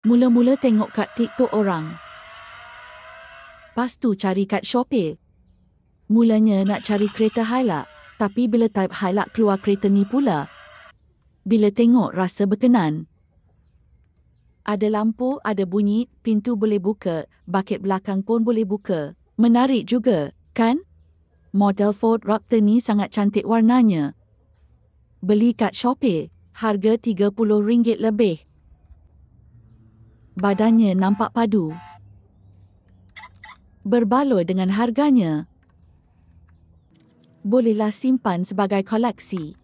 Mula-mula tengok kat TikTok orang. Lepas tu cari kat Shopee. Mulanya nak cari kereta Hilux, tapi bila type Hilux keluar kereta ni pula. Bila tengok rasa berkenan. Ada lampu, ada bunyi, pintu boleh buka, buket belakang pun boleh buka. Menarik juga, kan? Model Ford Raptor ni sangat cantik warnanya. Beli kat Shopee, harga RM30 lebih. Badannya nampak padu. Berbaloi dengan harganya. Bolehlah simpan sebagai koleksi.